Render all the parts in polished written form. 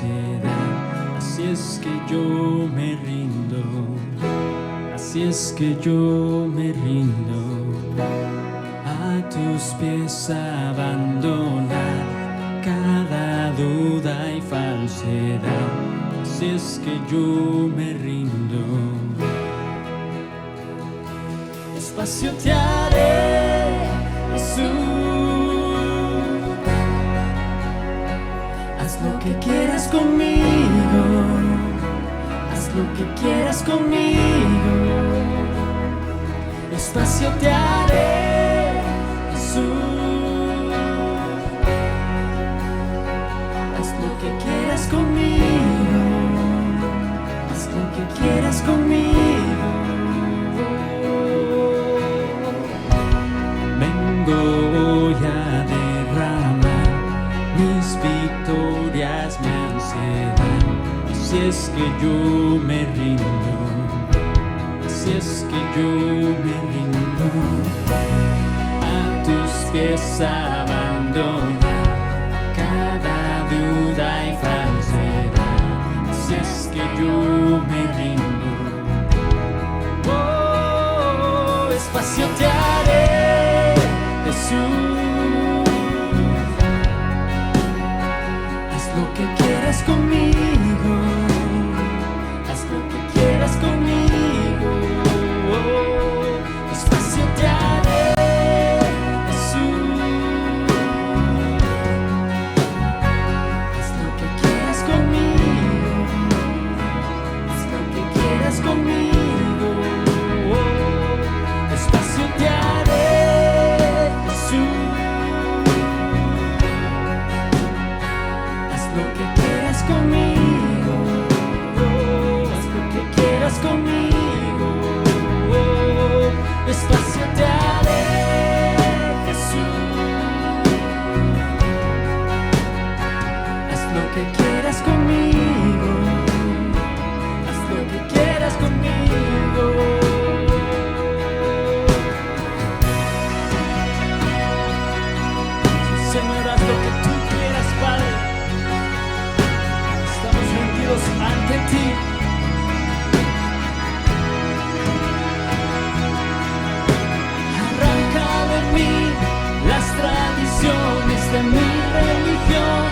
falsedad. Así es que yo me rindo, así es que yo me rindo a tus pies, abandonar cada duda y falsedad. Así es que yo me rindo. Despacio te haré, Jesús. Haz lo que quieras conmigo, haz lo que quieras conmigo. Despacio te haré, Jesús. Haz lo que quieras conmigo, haz lo que quieras conmigo. Vengo hoy a derramar mis victorias, mi ansiedad. Así es que yo me rindo, así es que yo me rindo a tus pies, abandonar cada duda y falsedad. Así es que yo me rindo. Oh, despacio te haré, Jesús. Haz lo que quieras conmigo, haz lo que quieras conmigo. Oh, despacio te haré, Jesús. Haz lo que quieras conmigo, haz lo que quieras conmigo. Oh, despacio te haré, Jesús. Haz lo que quieras conmigo, oh, haz lo que quieras conmigo. Oh, despacio te haré, Jesús. Haz lo que quieras conmigo, haz lo que quieras conmigo. Señor, haz lo que tú quieras, Padre. Estamos rendidos ante ti. Arranca de mí las tradiciones de mi religión.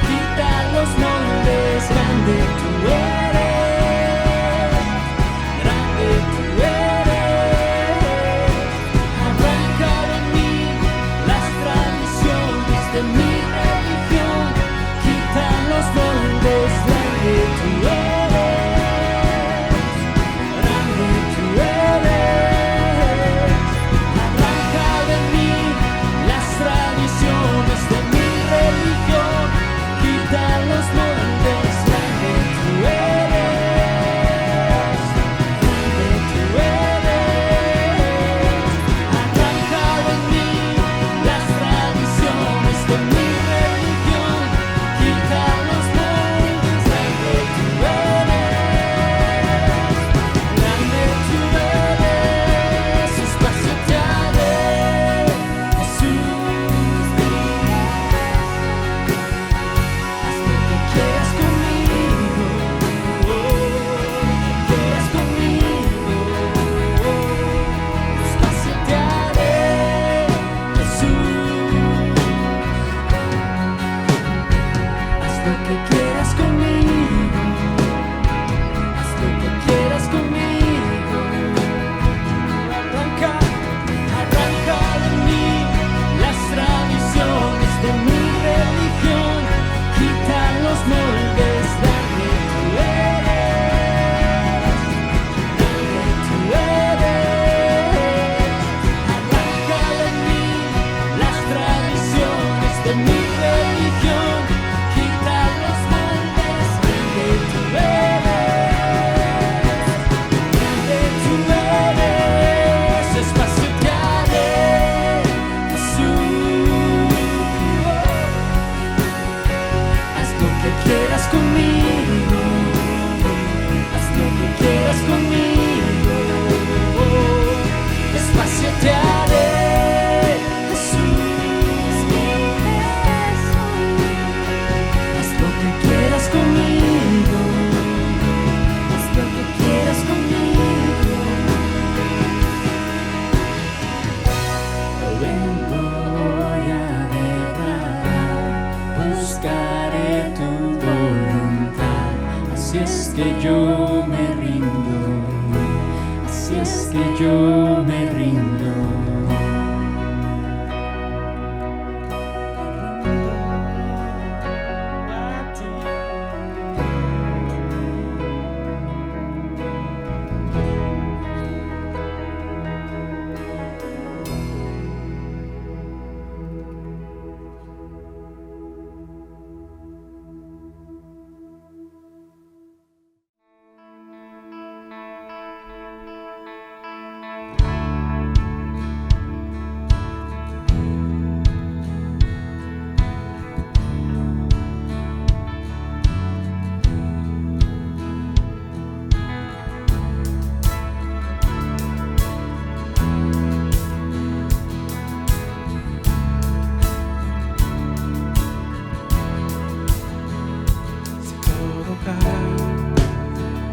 Quita los moldes, grande tú eres, grande tú eres. Arranca de mí las tradiciones de mi religión. Quita los moldes, grande tú eres. Así es que yo me rindo, así es que yo me rindo.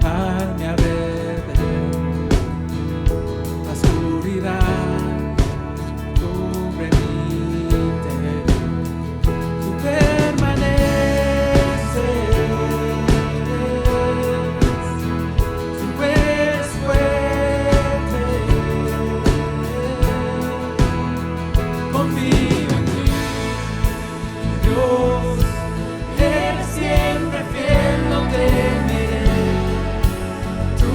A mi alrededor, la oscuridad cubre mi interior. Tú permaneces, tú eres fuerte. Confío en ti, Dios, eres siempre fiel, no temeré. Tú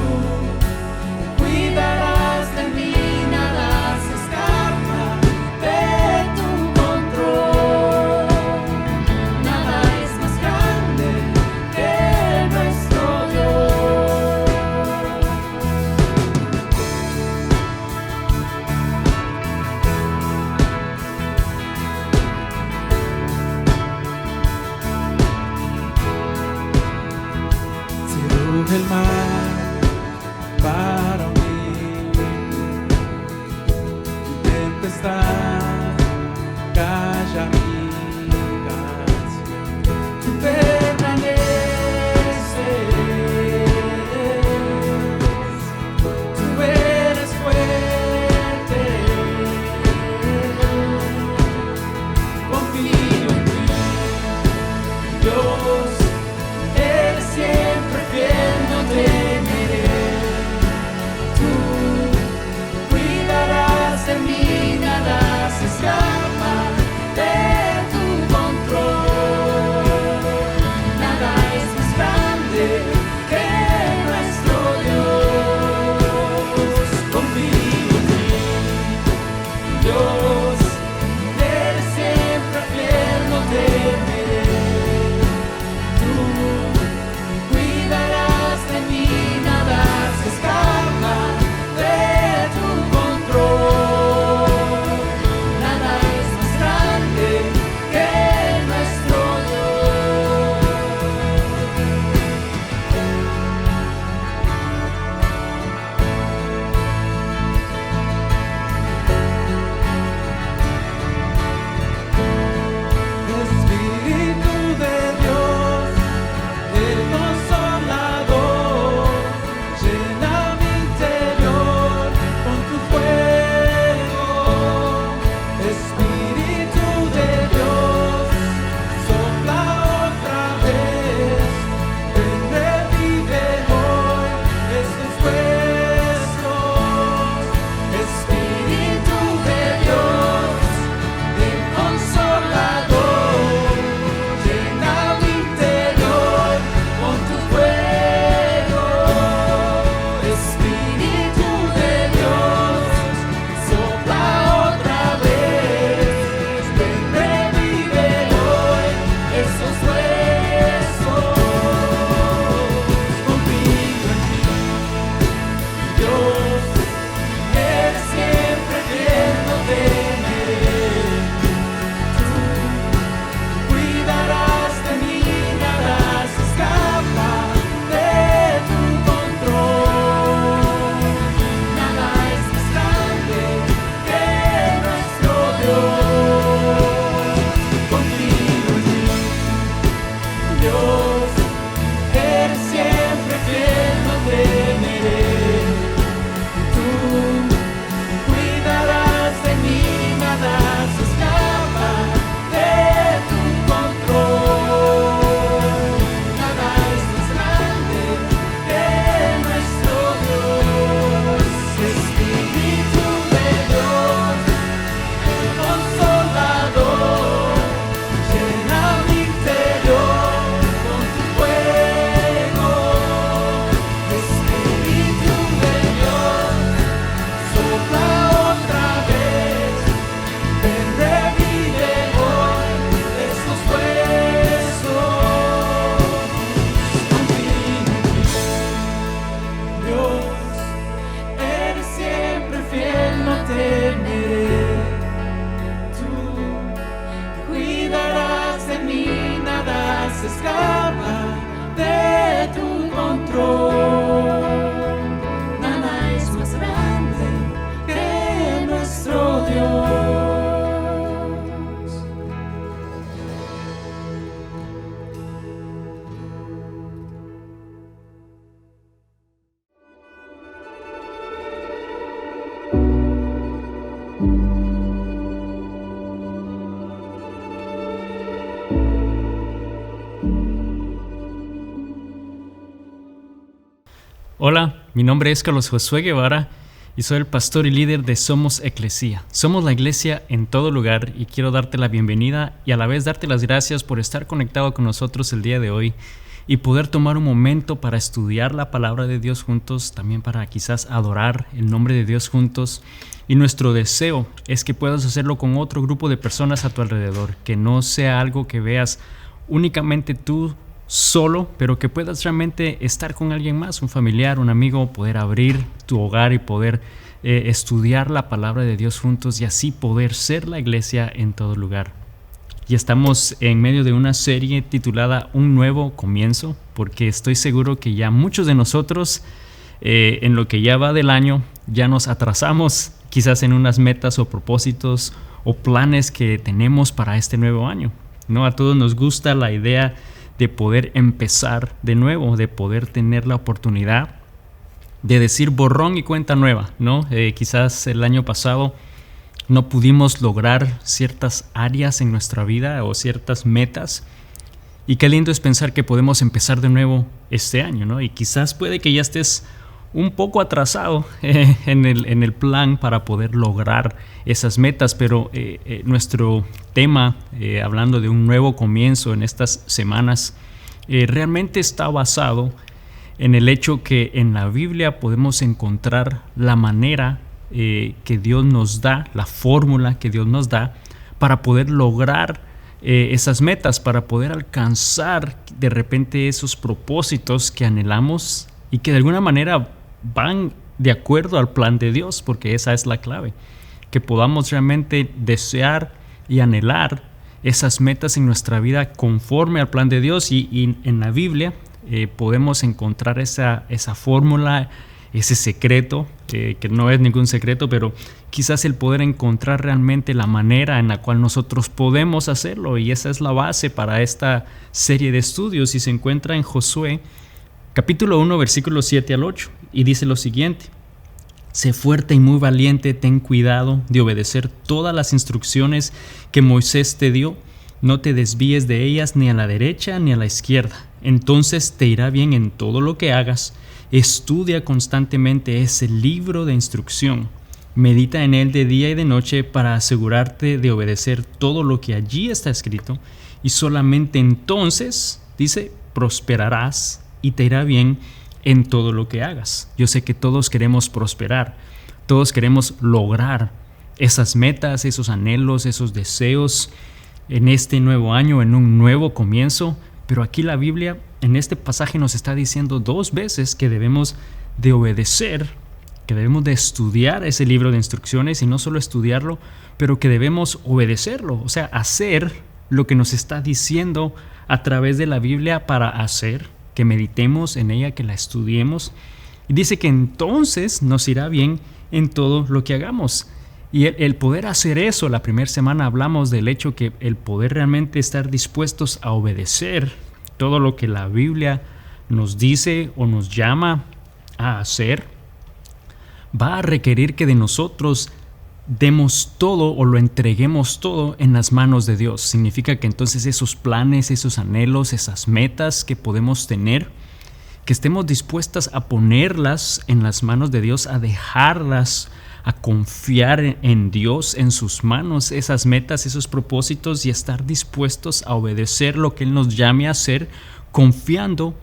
cuidarás de mí, nada se escapa de tu control. Nada es más grande que nuestro Dios. Si ruge el mar para unir, tu tempestad calla mi canción. Tú permaneces, tú eres fuerte. Confío en ti, Dios, eres siempre fiel, no te control. Nada es más grande que nuestro Dios. Hola, mi nombre es Carlos Josué Guevara y soy el pastor y líder de Somos Eclesia. Somos la iglesia en todo lugar y quiero darte la bienvenida y a la vez darte las gracias por estar conectado con nosotros el día de hoy y poder tomar un momento para estudiar la palabra de Dios juntos, también para quizás adorar el nombre de Dios juntos. Y nuestro deseo es que puedas hacerlo con otro grupo de personas a tu alrededor, que no sea algo que veas únicamente tú solo, pero que puedas realmente estar con alguien más, un familiar, un amigo, poder abrir tu hogar y poder estudiar la palabra de Dios juntos y así poder ser la iglesia en todo lugar. Y estamos en medio de una serie titulada Un Nuevo Comienzo, porque estoy seguro que ya muchos de nosotros en lo que ya va del año ya nos atrasamos quizás en unas metas o propósitos o planes que tenemos para este nuevo año, ¿no? A todos nos gusta la idea de poder empezar de nuevo, de poder tener la oportunidad de decir borrón y cuenta nueva, ¿no? Quizás el año pasado no pudimos lograr ciertas áreas en nuestra vida o ciertas metas y qué lindo es pensar que podemos empezar de nuevo este año, ¿no? Y quizás puede que ya estés un poco atrasado en el plan para poder lograr esas metas, pero nuestro tema, hablando de un nuevo comienzo en estas semanas, realmente está basado en el hecho que en la Biblia podemos encontrar la manera que Dios nos da, la fórmula que Dios nos da para poder lograr esas metas, para poder alcanzar de repente esos propósitos que anhelamos y que de alguna manera van de acuerdo al plan de Dios, porque esa es la clave, que podamos realmente desear y anhelar esas metas en nuestra vida conforme al plan de Dios y en la Biblia podemos encontrar esa fórmula, ese secreto, que no es ningún secreto, pero quizás el poder encontrar realmente la manera en la cual nosotros podemos hacerlo, y esa es la base para esta serie de estudios y se encuentra en Josué capítulo 1, versículos 7 al 8, y dice lo siguiente: Sé fuerte y muy valiente, ten cuidado de obedecer todas las instrucciones que Moisés te dio, no te desvíes de ellas ni a la derecha ni a la izquierda, entonces te irá bien en todo lo que hagas. Estudia constantemente ese libro de instrucción, medita en él de día y de noche para asegurarte de obedecer todo lo que allí está escrito, y solamente entonces, dice, prosperarás y te irá bien en todo lo que hagas. Yo sé que todos queremos prosperar, todos queremos lograr esas metas, esos anhelos, esos deseos en este nuevo año, en un nuevo comienzo, pero aquí la Biblia en este pasaje nos está diciendo 2 veces que debemos de obedecer, que debemos de estudiar ese libro de instrucciones y no solo estudiarlo, pero que debemos obedecerlo, o sea, hacer lo que nos está diciendo a través de la Biblia para hacer, que meditemos en ella, que la estudiemos. Y dice que entonces nos irá bien en todo lo que hagamos. Y el poder hacer eso, la primera semana hablamos del hecho que el poder realmente estar dispuestos a obedecer todo lo que la Biblia nos dice o nos llama a hacer, va a requerir que de nosotros demos todo o lo entreguemos todo en las manos de Dios. Significa que entonces esos planes, esos anhelos, esas metas que podemos tener, que estemos dispuestas a ponerlas en las manos de Dios, a dejarlas, a confiar en Dios, en sus manos, esas metas, esos propósitos, y estar dispuestos a obedecer lo que Él nos llame a hacer, confiando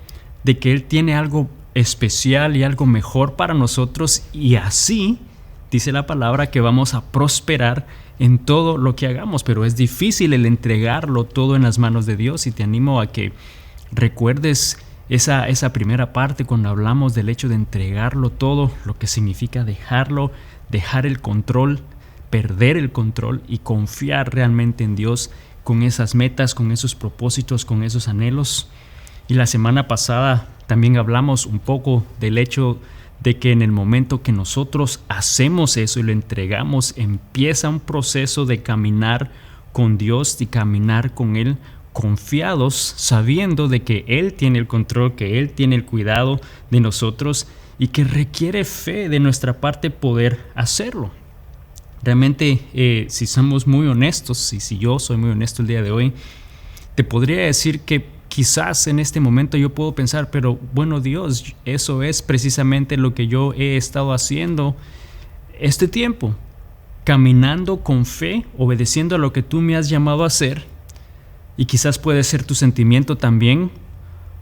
de que Él tiene algo especial y algo mejor para nosotros, y así dice la palabra que vamos a prosperar en todo lo que hagamos. Pero es difícil el entregarlo todo en las manos de Dios, y te animo a que recuerdes esa primera parte cuando hablamos del hecho de entregarlo todo, lo que significa dejarlo, dejar el control, perder el control y confiar realmente en Dios con esas metas, con esos propósitos, con esos anhelos. Y la semana pasada también hablamos un poco del hecho de que en el momento que nosotros hacemos eso y lo entregamos, empieza un proceso de caminar con Dios y caminar con Él confiados, sabiendo de que Él tiene el control, que Él tiene el cuidado de nosotros y que requiere fe de nuestra parte poder hacerlo. Realmente, si somos muy honestos, y si yo soy muy honesto el día de hoy, te podría decir que quizás en este momento yo puedo pensar, pero bueno, Dios, eso es precisamente lo que yo he estado haciendo este tiempo, caminando con fe, obedeciendo a lo que tú me has llamado a hacer. Y quizás puede ser tu sentimiento también,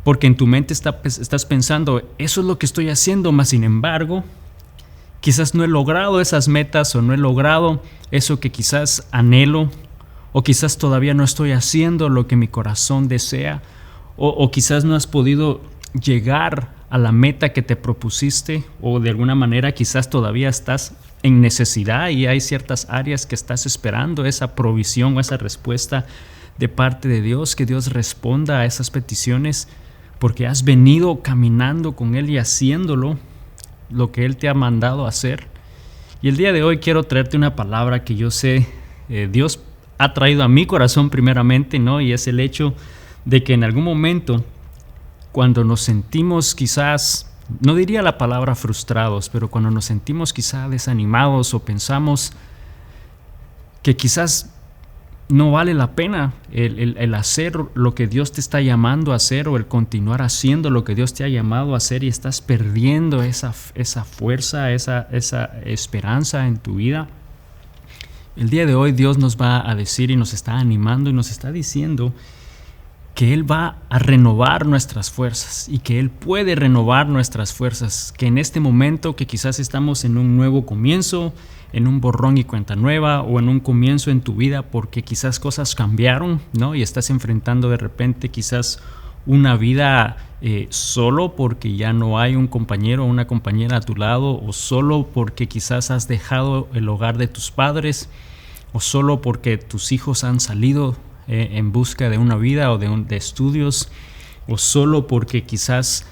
porque en tu mente estás pensando, eso es lo que estoy haciendo, mas sin embargo, quizás no he logrado esas metas o no he logrado eso que quizás anhelo, o quizás todavía no estoy haciendo lo que mi corazón desea, o quizás no has podido llegar a la meta que te propusiste, o de alguna manera quizás todavía estás en necesidad y hay ciertas áreas que estás esperando esa provisión o esa respuesta de parte de Dios, que Dios responda a esas peticiones, porque has venido caminando con Él y haciéndolo lo que Él te ha mandado hacer. Y el día de hoy quiero traerte una palabra que yo sé Dios ha traído a mi corazón primeramente, ¿no? Y es el hecho de que en algún momento, cuando nos sentimos quizás, no diría la palabra frustrados, pero cuando nos sentimos quizás desanimados o pensamos que quizás no vale la pena el hacer lo que Dios te está llamando a hacer, o el continuar haciendo lo que Dios te ha llamado a hacer, y estás perdiendo esa fuerza, esa esperanza en tu vida. El día de hoy Dios nos va a decir y nos está animando y nos está diciendo que Él va a renovar nuestras fuerzas y que Él puede renovar nuestras fuerzas, que en este momento que quizás estamos en un nuevo comienzo, en un borrón y cuenta nueva, o en un comienzo en tu vida porque quizás cosas cambiaron, ¿no? Y estás enfrentando de repente quizás una vida solo porque ya no hay un compañero o una compañera a tu lado, o solo porque quizás has dejado el hogar de tus padres, o solo porque tus hijos han salido en busca de una vida o de estudios, o solo porque quizás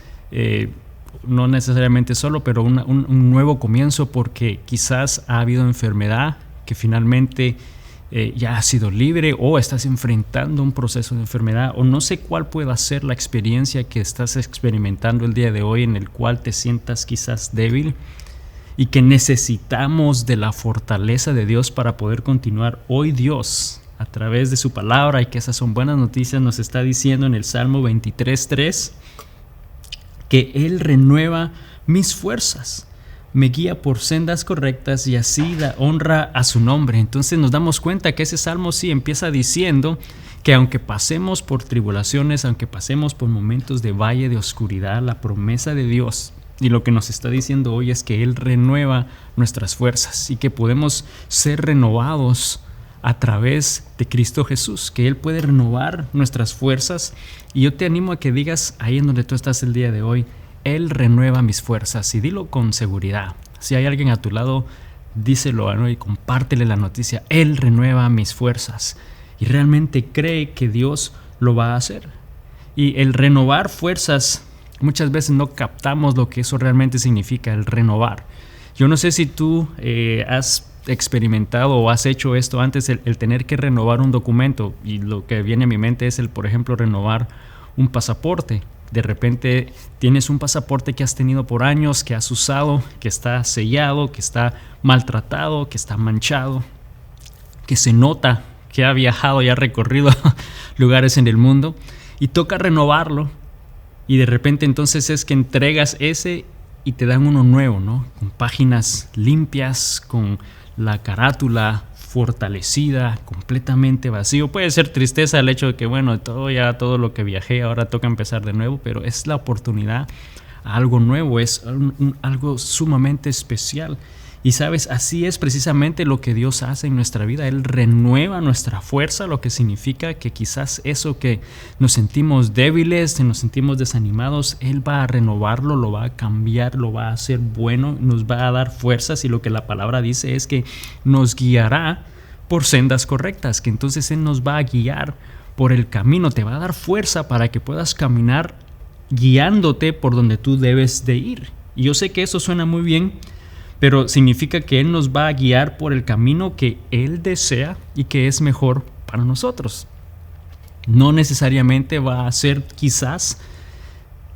no necesariamente solo, pero un nuevo comienzo porque quizás ha habido enfermedad que finalmente ya has sido libre, o estás enfrentando un proceso de enfermedad, o no sé cuál pueda ser la experiencia que estás experimentando el día de hoy en el cual te sientas quizás débil y que necesitamos de la fortaleza de Dios para poder continuar. Hoy Dios, a través de su palabra, y que esas son buenas noticias, nos está diciendo en el Salmo 23:3 que Él renueva mis fuerzas, me guía por sendas correctas y así da honra a su nombre. Entonces nos damos cuenta que ese salmo sí empieza diciendo que aunque pasemos por tribulaciones, aunque pasemos por momentos de valle de oscuridad, la promesa de Dios y lo que nos está diciendo hoy es que Él renueva nuestras fuerzas y que podemos ser renovados a través de Cristo Jesús, que Él puede renovar nuestras fuerzas. Y yo te animo a que digas ahí en donde tú estás el día de hoy, Él renueva mis fuerzas, y dilo con seguridad. Si hay alguien a tu lado, díselo, ¿no? Y compártele la noticia, Él renueva mis fuerzas, y realmente cree que Dios lo va a hacer. Y el renovar fuerzas, muchas veces no captamos lo que eso realmente significa, el renovar. Yo no sé si tú has experimentado o has hecho esto antes, el tener que renovar un documento, y lo que viene a mi mente es por ejemplo, renovar un pasaporte. De repente tienes un pasaporte que has tenido por años, que has usado, que está sellado, que está maltratado, que está manchado, que se nota que ha viajado y ha recorrido lugares en el mundo, y toca renovarlo, y de repente entonces es que entregas ese y te dan uno nuevo, ¿no? Con páginas limpias, con la carátula fortalecida, completamente vacío. Puede ser tristeza el hecho de que, bueno, todo lo que viajé, ahora toca empezar de nuevo, pero es la oportunidad a algo nuevo, es algo sumamente especial. Y sabes, así es precisamente lo que Dios hace en nuestra vida. Él renueva nuestra fuerza, lo que significa que quizás eso que nos sentimos débiles, nos sentimos desanimados, Él va a renovarlo, lo va a cambiar, lo va a hacer bueno, nos va a dar fuerzas, y lo que la palabra dice es que nos guiará por sendas correctas, que entonces Él nos va a guiar por el camino, te va a dar fuerza para que puedas caminar guiándote por donde tú debes de ir. Y yo sé que eso suena muy bien, pero significa que Él nos va a guiar por el camino que Él desea y que es mejor para nosotros. No necesariamente va a ser quizás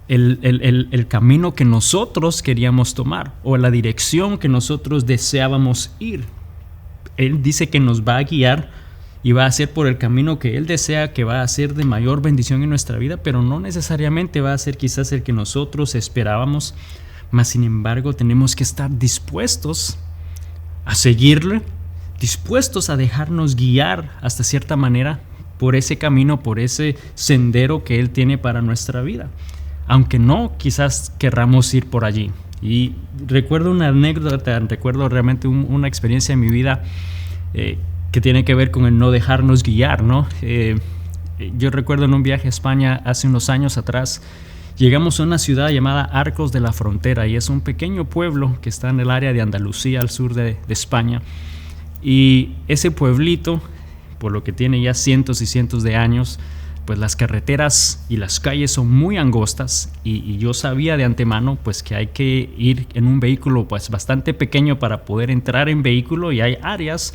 el camino que nosotros queríamos tomar o la dirección que nosotros deseábamos ir. Él dice que nos va a guiar y va a ser por el camino que Él desea, que va a ser de mayor bendición en nuestra vida, pero no necesariamente va a ser quizás el que nosotros esperábamos. Mas sin embargo tenemos que estar dispuestos a seguirle, dispuestos a dejarnos guiar hasta cierta manera por ese camino, por ese sendero que Él tiene para nuestra vida, aunque no quizás querramos ir por allí. Y recuerdo una anécdota, recuerdo realmente una experiencia en mi vida que tiene que ver con el no dejarnos guiar, ¿no? Yo recuerdo en un viaje a España hace unos años atrás, llegamos a una ciudad llamada Arcos de la Frontera, y es un pequeño pueblo que está en el área de Andalucía, al sur de España. Y ese pueblito, por lo que tiene ya cientos y cientos de años, pues las carreteras y las calles son muy angostas, y yo sabía de antemano pues que hay que ir en un vehículo pues bastante pequeño para poder entrar en vehículo, y hay áreas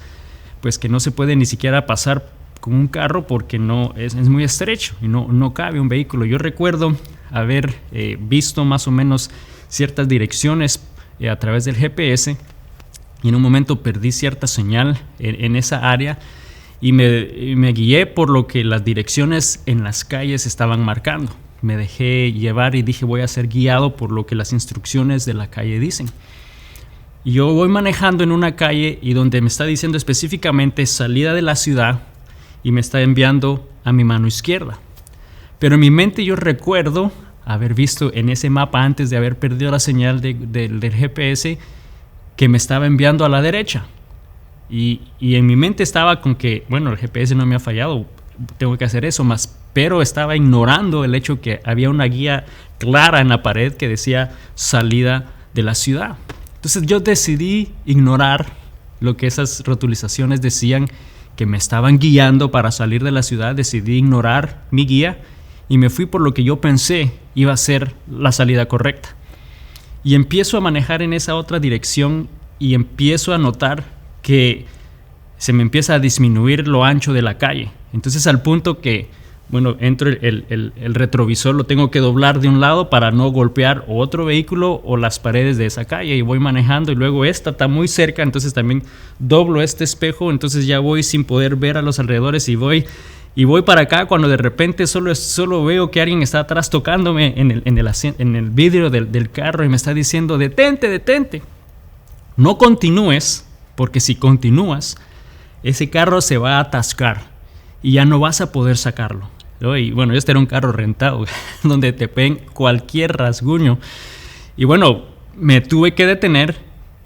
pues que no se puede ni siquiera pasar con un carro porque no es muy estrecho y no cabe un vehículo. Yo recuerdo haber visto más o menos ciertas direcciones a través del GPS, y en un momento perdí cierta señal en esa área y me guié por lo que las direcciones en las calles estaban marcando. Me dejé llevar y dije, voy a ser guiado por lo que las instrucciones de la calle dicen. Y yo voy manejando en una calle y donde me está diciendo específicamente salida de la ciudad, y me está enviando a mi mano izquierda. Pero en mi mente yo recuerdo haber visto en ese mapa, antes de haber perdido la señal del GPS, que me estaba enviando a la derecha. Y en mi mente estaba con que, bueno, el GPS no me ha fallado, tengo que hacer eso más, pero estaba ignorando el hecho que había una guía clara en la pared que decía salida de la ciudad. Entonces yo decidí ignorar lo que esas rotulizaciones decían, que me estaban guiando para salir de la ciudad. Decidí ignorar mi guía y me fui por lo que yo pensé iba a ser la salida correcta. Y empiezo a manejar en esa otra dirección y empiezo a notar que se me empieza a disminuir lo ancho de la calle. Entonces al punto que, bueno, entro el retrovisor, lo tengo que doblar de un lado para no golpear otro vehículo o las paredes de esa calle, y voy manejando, y luego esta está muy cerca, entonces también doblo este espejo, entonces ya voy sin poder ver a los alrededores, y voy para acá cuando de repente solo veo que alguien está atrás tocándome en el vidrio del carro y me está diciendo, detente, no continúes, porque si continúas ese carro se va a atascar y ya no vas a poder sacarlo. Y bueno, este era un carro rentado donde te ven cualquier rasguño. Y bueno, me tuve que detener,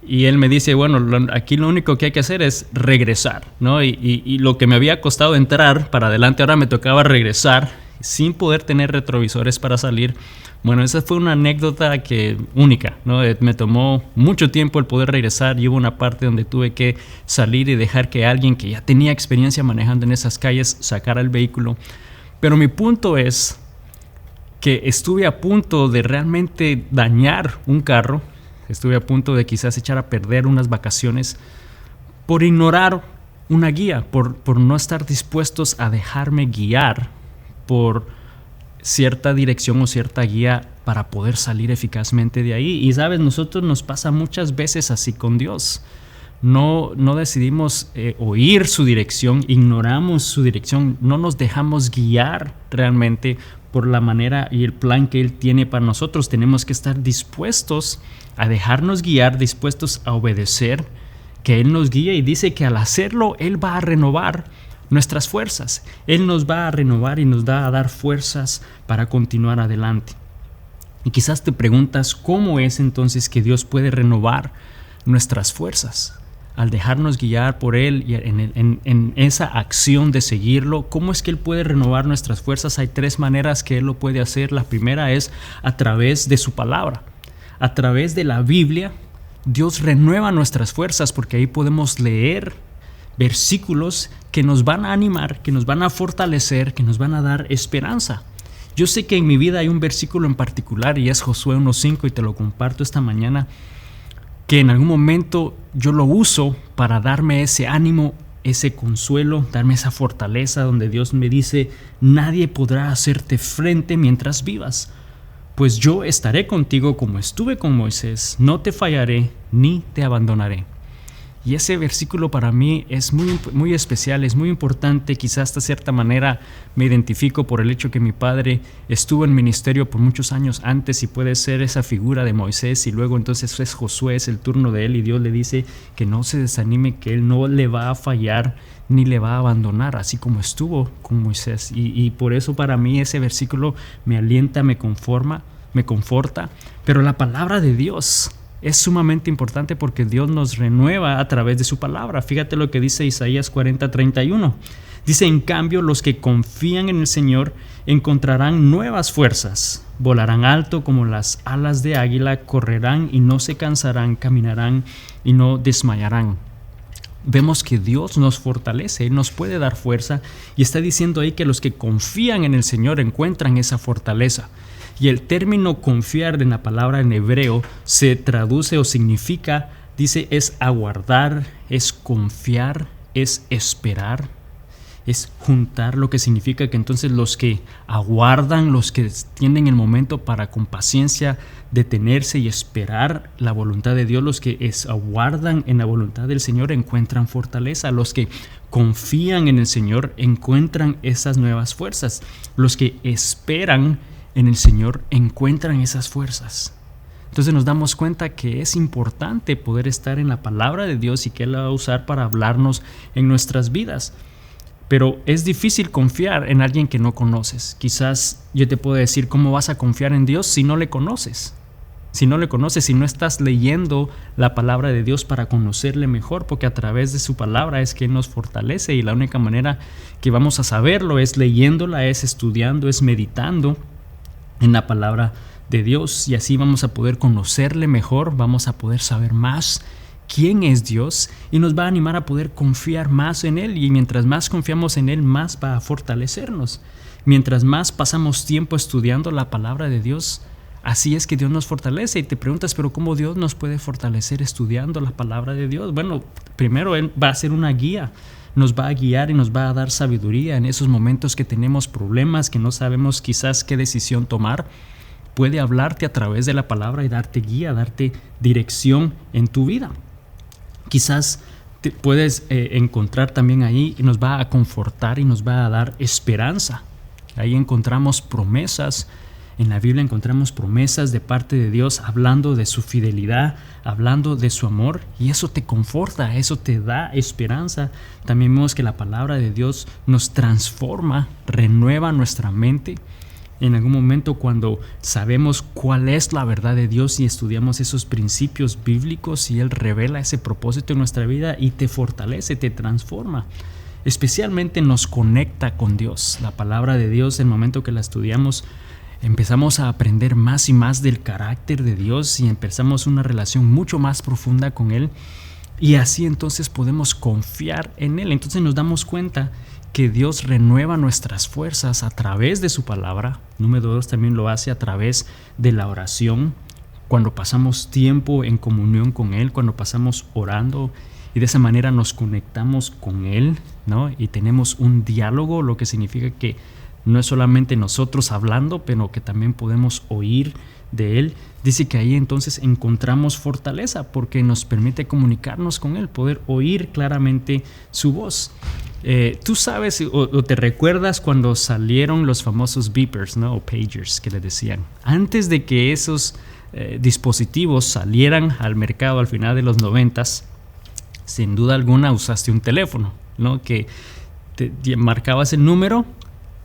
y él me dice, bueno, aquí lo único que hay que hacer es regresar, ¿no? Y lo que me había costado entrar para adelante, ahora me tocaba regresar sin poder tener retrovisores para salir. Bueno, esa fue una anécdota única, ¿no? Me tomó mucho tiempo el poder regresar, y hubo una parte donde tuve que salir y dejar que alguien que ya tenía experiencia manejando en esas calles sacara el vehículo. Pero mi punto es que estuve a punto de realmente dañar un carro, estuve a punto de quizás echar a perder unas vacaciones por ignorar una guía, por no estar dispuestos a dejarme guiar por cierta dirección o cierta guía para poder salir eficazmente de ahí. Y sabes, nosotros nos pasa muchas veces así con Dios. No decidimos oír su dirección, ignoramos su dirección, no nos dejamos guiar realmente por la manera y el plan que Él tiene para nosotros. Tenemos que estar dispuestos a dejarnos guiar, dispuestos a obedecer, que Él nos guíe, y dice que al hacerlo Él va a renovar nuestras fuerzas. Él nos va a renovar y nos va a dar fuerzas para continuar adelante. Y quizás te preguntas, ¿cómo es entonces que Dios puede renovar nuestras fuerzas? Al dejarnos guiar por Él y en esa acción de seguirlo, ¿cómo es que Él puede renovar nuestras fuerzas? Hay 3 maneras que Él lo puede hacer. La primera es a través de su palabra. A través de la Biblia, Dios renueva nuestras fuerzas, porque ahí podemos leer versículos que nos van a animar, que nos van a fortalecer, que nos van a dar esperanza. Yo sé que en mi vida hay un versículo en particular y es Josué 1:5 y te lo comparto esta mañana, que en algún momento yo lo uso para darme ese ánimo, ese consuelo, darme esa fortaleza donde Dios me dice: nadie podrá hacerte frente mientras vivas, pues yo estaré contigo como estuve con Moisés, no te fallaré ni te abandonaré. Y ese versículo para mí es muy especial, es muy importante. Quizás de cierta manera me identifico por el hecho que mi padre estuvo en ministerio por muchos años antes y puede ser esa figura de Moisés, y luego entonces es Josué, es el turno de él, y Dios le dice que no se desanime, que él no le va a fallar ni le va a abandonar, así como estuvo con Moisés. Y por eso para mí ese versículo me alienta, me conforta. Pero la palabra de Dios es sumamente importante porque Dios nos renueva a través de su palabra. Fíjate lo que dice Isaías 40:31. Dice: en cambio, los que confían en el Señor encontrarán nuevas fuerzas, volarán alto como las alas de águila, correrán y no se cansarán, caminarán y no desmayarán. Vemos que Dios nos fortalece, Él nos puede dar fuerza, y está diciendo ahí que los que confían en el Señor encuentran esa fortaleza. Y el término confiar en la palabra en hebreo se traduce o significa, dice, es aguardar, es confiar, es esperar, es juntar, lo que significa que entonces los que aguardan, los que tienen el momento para con paciencia detenerse y esperar la voluntad de Dios, los que aguardan en la voluntad del Señor encuentran fortaleza. Los que confían en el Señor encuentran esas nuevas fuerzas. Los que esperan en el Señor encuentran esas fuerzas. Entonces nos damos cuenta que es importante poder estar en la palabra de Dios y que Él la va a usar para hablarnos en nuestras vidas. Pero es difícil confiar en alguien que no conoces. Quizás yo te puedo decir: ¿cómo vas a confiar en Dios si no le conoces? Si no le conoces, si no estás leyendo la palabra de Dios para conocerle mejor, porque a través de su palabra es que Él nos fortalece, y la única manera que vamos a saberlo es leyéndola, es estudiando, es meditando en la palabra de Dios, y así vamos a poder conocerle mejor, vamos a poder saber más quién es Dios, y nos va a animar a poder confiar más en Él. Y mientras más confiamos en Él, más va a fortalecernos. Mientras más pasamos tiempo estudiando la palabra de Dios, así es que Dios nos fortalece. Y te preguntas: ¿pero cómo Dios nos puede fortalecer estudiando la palabra de Dios? Bueno, primero Él va a ser una guía. Nos va a guiar y nos va a dar sabiduría en esos momentos que tenemos problemas, que no sabemos quizás qué decisión tomar. Puede hablarte a través de la palabra y darte guía, darte dirección en tu vida. Quizás te puedes encontrar también ahí, y nos va a confortar y nos va a dar esperanza. Ahí encontramos promesas. En la Biblia encontramos promesas de parte de Dios hablando de su fidelidad, hablando de su amor, y eso te conforta, eso te da esperanza. También vemos que la palabra de Dios nos transforma, renueva nuestra mente. En algún momento, cuando sabemos cuál es la verdad de Dios y estudiamos esos principios bíblicos, y Él revela ese propósito en nuestra vida y te fortalece, te transforma. Especialmente nos conecta con Dios. La palabra de Dios, en el momento que la estudiamos, empezamos a aprender más y más del carácter de Dios, y empezamos una relación mucho más profunda con Él, y así entonces podemos confiar en Él. Entonces nos damos cuenta que Dios renueva nuestras fuerzas a través de su palabra. Número 2, también lo hace a través de la oración, cuando pasamos tiempo en comunión con Él, cuando pasamos orando, y de esa manera nos conectamos con Él, ¿no? Y tenemos un diálogo, lo que significa que no es solamente nosotros hablando, pero que también podemos oír de Él. Dice que ahí entonces encontramos fortaleza, porque nos permite comunicarnos con Él, poder oír claramente su voz. Tú sabes o te recuerdas cuando salieron los famosos beepers, ¿no? O pagers, que le decían. Antes de que esos dispositivos salieran al mercado al final de los 90s, sin duda alguna usaste un teléfono, ¿no? Que te marcabas el número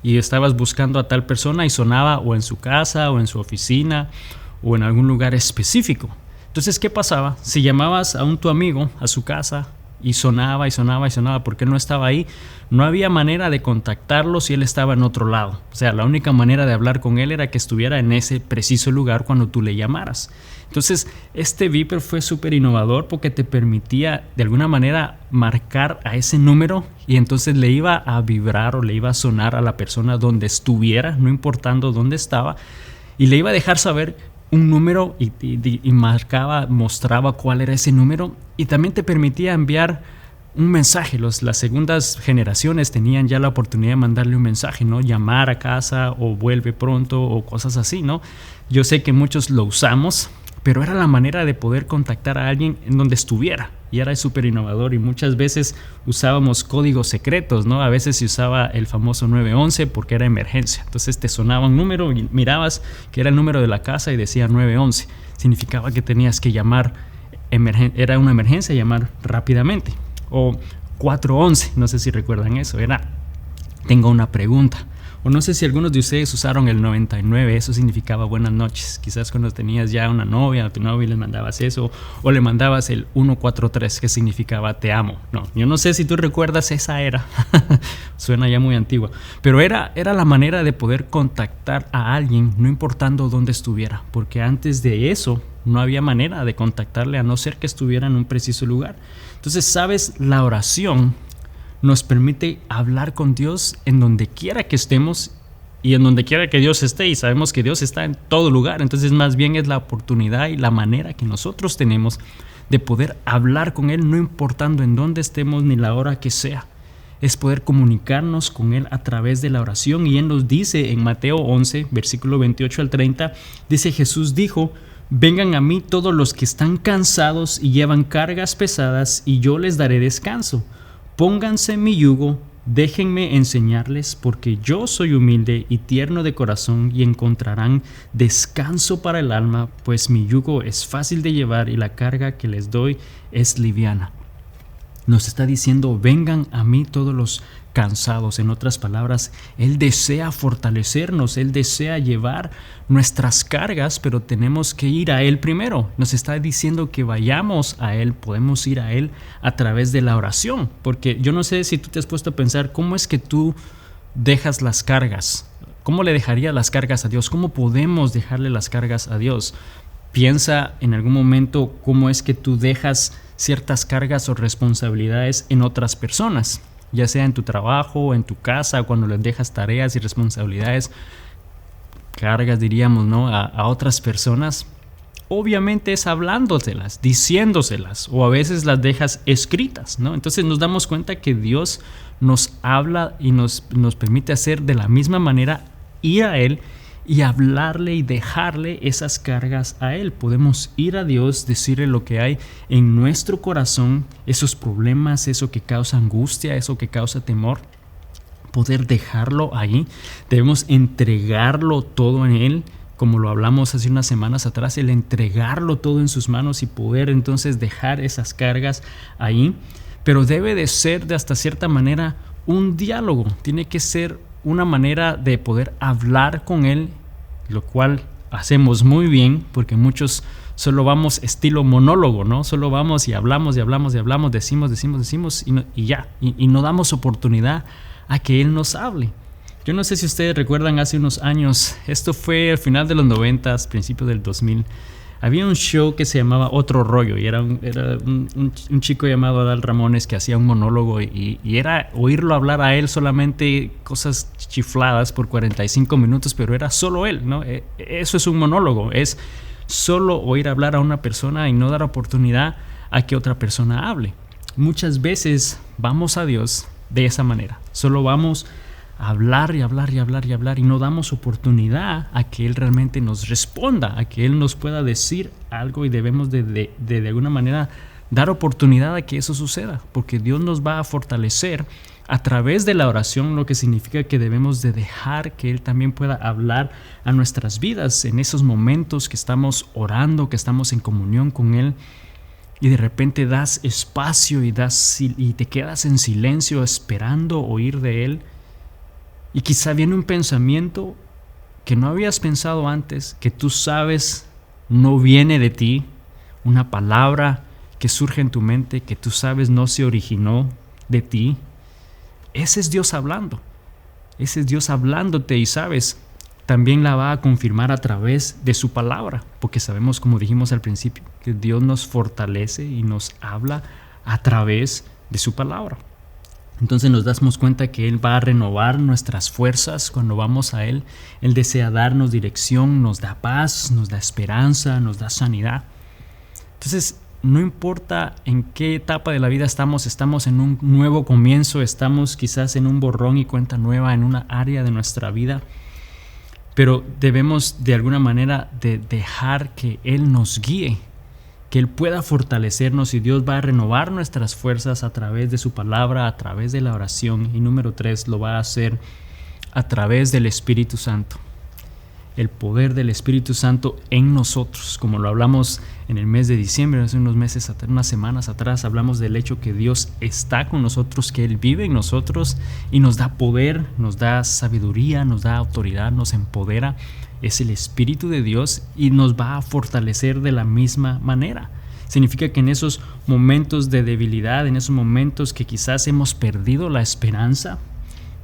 y estabas buscando a tal persona, y sonaba o en su casa o en su oficina o en algún lugar específico. Entonces, ¿qué pasaba? Si llamabas a tu amigo a su casa y sonaba y sonaba y sonaba porque él no estaba ahí. No había manera de contactarlo si él estaba en otro lado. O sea, la única manera de hablar con él era que estuviera en ese preciso lugar cuando tú le llamaras. Entonces, este beeper fue súper innovador porque te permitía de alguna manera marcar a ese número y entonces le iba a vibrar o le iba a sonar a la persona donde estuviera, no importando dónde estaba, y le iba a dejar saber un número y mostraba cuál era ese número, y también te permitía enviar un mensaje. Las segundas generaciones tenían ya la oportunidad de mandarle un mensaje, ¿no? Llamar a casa o vuelve pronto o cosas así, ¿no? Yo sé que muchos lo usamos, pero era la manera de poder contactar a alguien en donde estuviera, y era súper innovador. Y muchas veces usábamos códigos secretos, ¿no? A veces se usaba el famoso 911 porque era emergencia. Entonces te sonaba un número y mirabas que era el número de la casa y decía 911. Significaba que tenías que llamar, era una emergencia, llamar rápidamente. O 411, no sé si recuerdan eso, era tengo una pregunta. O no sé si algunos de ustedes usaron el 99, eso significaba buenas noches. Quizás cuando tenías ya una novia, a tu novia le mandabas eso, o le mandabas el 143, que significaba te amo. No, yo no sé si tú recuerdas esa era, suena ya muy antigua, pero era la manera de poder contactar a alguien, no importando dónde estuviera, porque antes de eso no había manera de contactarle a no ser que estuviera en un preciso lugar. Entonces, ¿sabes? La oración nos permite hablar con Dios en donde quiera que estemos y en donde quiera que Dios esté, y sabemos que Dios está en todo lugar. Entonces más bien es la oportunidad y la manera que nosotros tenemos de poder hablar con Él, no importando en dónde estemos ni la hora que sea. Es poder comunicarnos con Él a través de la oración. Y Él nos dice en Mateo 11, versículo 28 al 30, dice: Jesús dijo: vengan a mí todos los que están cansados y llevan cargas pesadas, y yo les daré descanso. Pónganse mi yugo, déjenme enseñarles, porque yo soy humilde y tierno de corazón, y encontrarán descanso para el alma, pues mi yugo es fácil de llevar y la carga que les doy es liviana. Nos está diciendo: vengan a mí todos los cansados. En otras palabras, Él desea fortalecernos, Él desea llevar nuestras cargas, pero tenemos que ir a Él primero. Nos está diciendo que vayamos a Él, podemos ir a Él a través de la oración, porque yo no sé si tú te has puesto a pensar cómo es que tú dejas las cargas, cómo le dejarías las cargas a Dios, cómo podemos dejarle las cargas a Dios. Piensa en algún momento cómo es que tú dejas ciertas cargas o responsabilidades en otras personas, ya sea en tu trabajo, en tu casa, cuando les dejas tareas y responsabilidades, cargas diríamos, ¿no? a otras personas. Obviamente es hablándoselas, diciéndoselas, o a veces las dejas escritas, ¿no? Entonces nos damos cuenta que Dios nos habla y nos permite hacer de la misma manera, ir a Él y hablarle y dejarle esas cargas a Él. Podemos ir a Dios, decirle lo que hay en nuestro corazón, esos problemas, eso que causa angustia, eso que causa temor, poder dejarlo ahí. Debemos entregarlo todo en Él, como lo hablamos hace unas semanas atrás, el entregarlo todo en sus manos y poder entonces dejar esas cargas ahí. Pero debe de ser de hasta cierta manera un diálogo, tiene que ser una manera de poder hablar con Él, lo cual hacemos muy bien, porque muchos solo vamos estilo monólogo, ¿no? Solo vamos y hablamos y hablamos y hablamos, decimos y ya, y no damos oportunidad a que Él nos hable. Yo no sé si ustedes recuerdan, hace unos años, esto fue al final de los 90s, principios del 2000, había un show que se llamaba Otro Rollo, y era un chico llamado Adal Ramones que hacía un monólogo, y era oírlo hablar a él solamente cosas chifladas por 45 minutos, pero era solo él, ¿no? Eso es un monólogo, es solo oír hablar a una persona y no dar oportunidad a que otra persona hable. Muchas veces vamos a Dios de esa manera, solo vamos a hablar y hablar y hablar y hablar, y no damos oportunidad a que Él realmente nos responda, a que Él nos pueda decir algo, y debemos de alguna manera dar oportunidad a que eso suceda, porque Dios nos va a fortalecer a través de la oración, lo que significa que debemos de dejar que Él también pueda hablar a nuestras vidas en esos momentos que estamos orando, que estamos en comunión con Él, y de repente das espacio y te quedas en silencio esperando oír de Él. Y quizá viene un pensamiento que no habías pensado antes, que tú sabes no viene de ti, una palabra que surge en tu mente, que tú sabes no se originó de ti, ese es Dios hablando. Ese es Dios hablándote, y sabes, también la va a confirmar a través de su palabra, porque sabemos, como dijimos al principio, que Dios nos fortalece y nos habla a través de su palabra. Entonces nos damos cuenta que Él va a renovar nuestras fuerzas cuando vamos a Él. Él desea darnos dirección, nos da paz, nos da esperanza, nos da sanidad. Entonces, no importa en qué etapa de la vida estamos en un nuevo comienzo, estamos quizás en un borrón y cuenta nueva en una área de nuestra vida, pero debemos de alguna manera de dejar que Él nos guíe, que Él pueda fortalecernos, y Dios va a renovar nuestras fuerzas a través de su palabra, a través de la oración, y número 3, lo va a hacer a través del Espíritu Santo. El poder del Espíritu Santo en nosotros, como lo hablamos en el mes de diciembre, hace unas semanas atrás, hablamos del hecho que Dios está con nosotros, que Él vive en nosotros y nos da poder, nos da sabiduría, nos da autoridad, nos empodera. Es el Espíritu de Dios y nos va a fortalecer de la misma manera. Significa que en esos momentos de debilidad, en esos momentos que quizás hemos perdido la esperanza,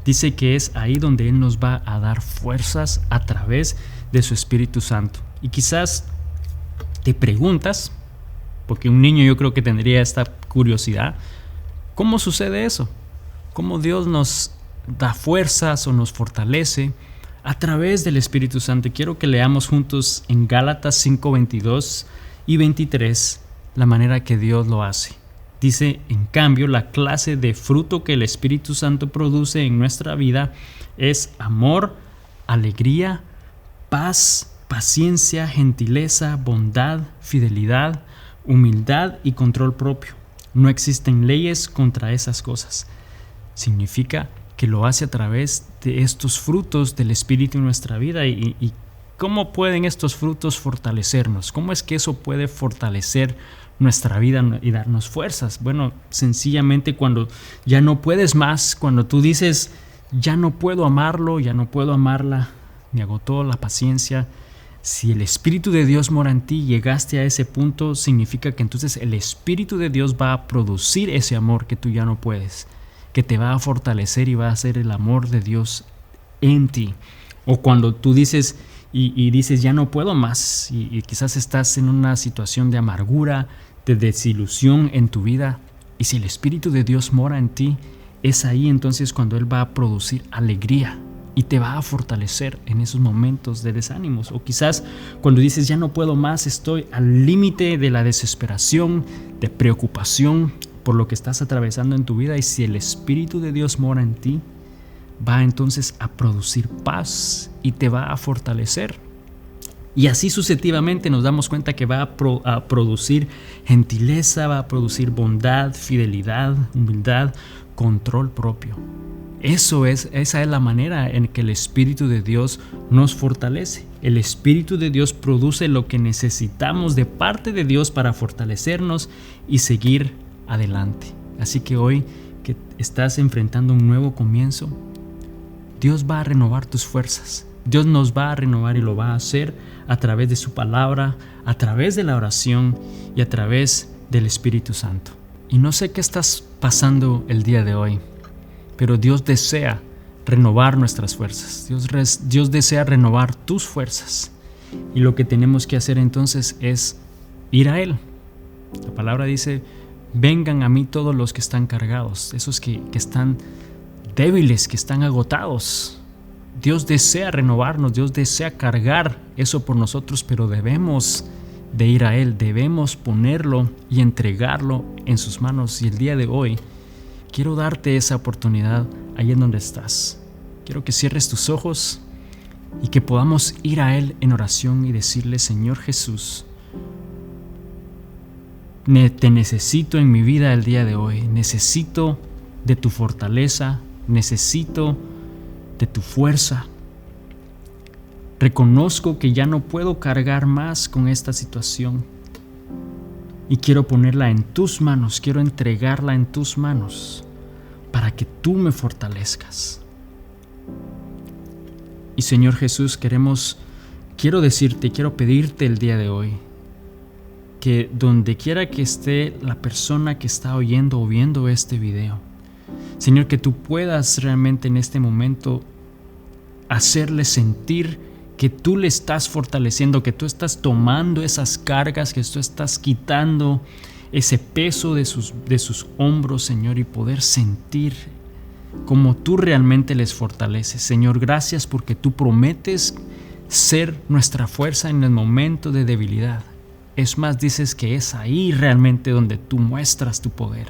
dice que es ahí donde Él nos va a dar fuerzas a través de su Espíritu Santo. Y quizás te preguntas, porque un niño yo creo que tendría esta curiosidad, ¿cómo sucede eso? ¿Cómo Dios nos da fuerzas o nos fortalece a través del Espíritu Santo? Quiero que leamos juntos en Gálatas 5:22 y 23 la manera que Dios lo hace. Dice, en cambio, la clase de fruto que el Espíritu Santo produce en nuestra vida es amor, alegría, paz, paciencia, gentileza, bondad, fidelidad, humildad y control propio. No existen leyes contra esas cosas. Significa que lo hace a través de estos frutos del Espíritu en nuestra vida. ¿Y cómo pueden estos frutos fortalecernos? ¿Cómo es que eso puede fortalecer nuestra vida y darnos fuerzas? Bueno, sencillamente cuando ya no puedes más, cuando tú dices, ya no puedo amarlo, ya no puedo amarla, me agotó la paciencia. Si el Espíritu de Dios mora en ti, llegaste a ese punto, significa que entonces el Espíritu de Dios va a producir ese amor que tú ya no puedes, que te va a fortalecer y va a ser el amor de Dios en ti. O cuando tú dices y dices, ya no puedo más, y quizás estás en una situación de amargura, de desilusión en tu vida, y si el Espíritu de Dios mora en ti, es ahí entonces cuando Él va a producir alegría y te va a fortalecer en esos momentos de desánimos. O quizás cuando dices, ya no puedo más, estoy al límite de la desesperación, de preocupación por lo que estás atravesando en tu vida, y si el Espíritu de Dios mora en ti, va entonces a producir paz y te va a fortalecer. Y así sucesivamente nos damos cuenta que va a producir gentileza, va a producir bondad, fidelidad, humildad, control propio. Esa es la manera en que el Espíritu de Dios nos fortalece. El Espíritu de Dios produce lo que necesitamos de parte de Dios para fortalecernos y seguir adelante. Así que hoy que estás enfrentando un nuevo comienzo, Dios va a renovar tus fuerzas. Dios nos va a renovar y lo va a hacer a través de su palabra, a través de la oración y a través del Espíritu Santo. Y no sé qué estás pasando el día de hoy, pero Dios desea renovar nuestras fuerzas. Dios desea renovar tus fuerzas. Y lo que tenemos que hacer entonces es ir a Él. La palabra dice, vengan a mí todos los que están cargados, esos que están débiles, que están agotados. Dios desea renovarnos, Dios desea cargar eso por nosotros, pero debemos de ir a Él, debemos ponerlo y entregarlo en sus manos. Y el día de hoy quiero darte esa oportunidad ahí en donde estás. Quiero que cierres tus ojos y que podamos ir a Él en oración y decirle, Señor Jesús, te necesito en mi vida el día de hoy, necesito de tu fortaleza, necesito de tu fuerza. Reconozco que ya no puedo cargar más con esta situación y quiero ponerla en tus manos, quiero entregarla en tus manos para que tú me fortalezcas. Y Señor Jesús, quiero pedirte el día de hoy que donde quiera que esté la persona que está oyendo o viendo este video, Señor, que tú puedas realmente en este momento hacerle sentir que tú le estás fortaleciendo, que tú estás tomando esas cargas, que tú estás quitando ese peso de sus hombros, Señor, y poder sentir como tú realmente les fortaleces. Señor, gracias porque tú prometes ser nuestra fuerza en el momento de debilidad. Es más, dices que es ahí realmente donde tú muestras tu poder.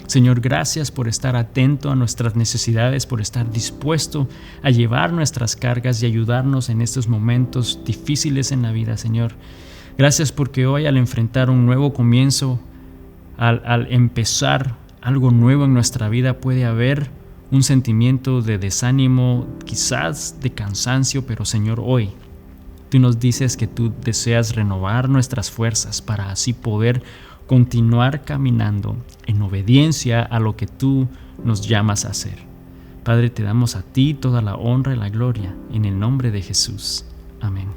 Señor, gracias por estar atento a nuestras necesidades, por estar dispuesto a llevar nuestras cargas y ayudarnos en estos momentos difíciles en la vida, Señor. Gracias porque hoy al enfrentar un nuevo comienzo, al empezar algo nuevo en nuestra vida, puede haber un sentimiento de desánimo, quizás de cansancio, pero Señor, hoy tú nos dices que tú deseas renovar nuestras fuerzas para así poder continuar caminando en obediencia a lo que tú nos llamas a hacer. Padre, te damos a ti toda la honra y la gloria en el nombre de Jesús. Amén.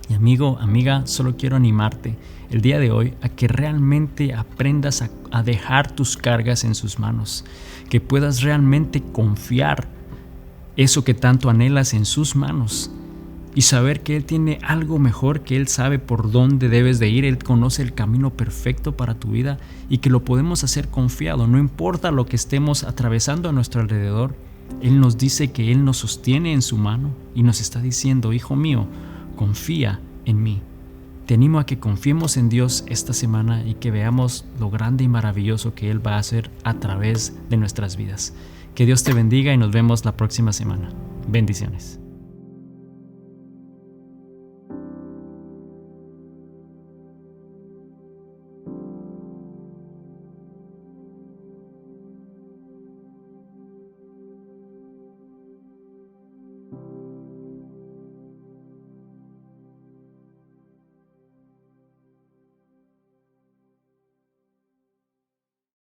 Y amigo, amiga, solo quiero animarte el día de hoy a que realmente aprendas a dejar tus cargas en sus manos, que puedas realmente confiar eso que tanto anhelas en sus manos y saber que Él tiene algo mejor, que Él sabe por dónde debes de ir, Él conoce el camino perfecto para tu vida y que lo podemos hacer confiado. No importa lo que estemos atravesando a nuestro alrededor, Él nos dice que Él nos sostiene en su mano y nos está diciendo: hijo mío, confía en mí. Te animo a que confiemos en Dios esta semana y que veamos lo grande y maravilloso que Él va a hacer a través de nuestras vidas. Que Dios te bendiga y nos vemos la próxima semana. Bendiciones.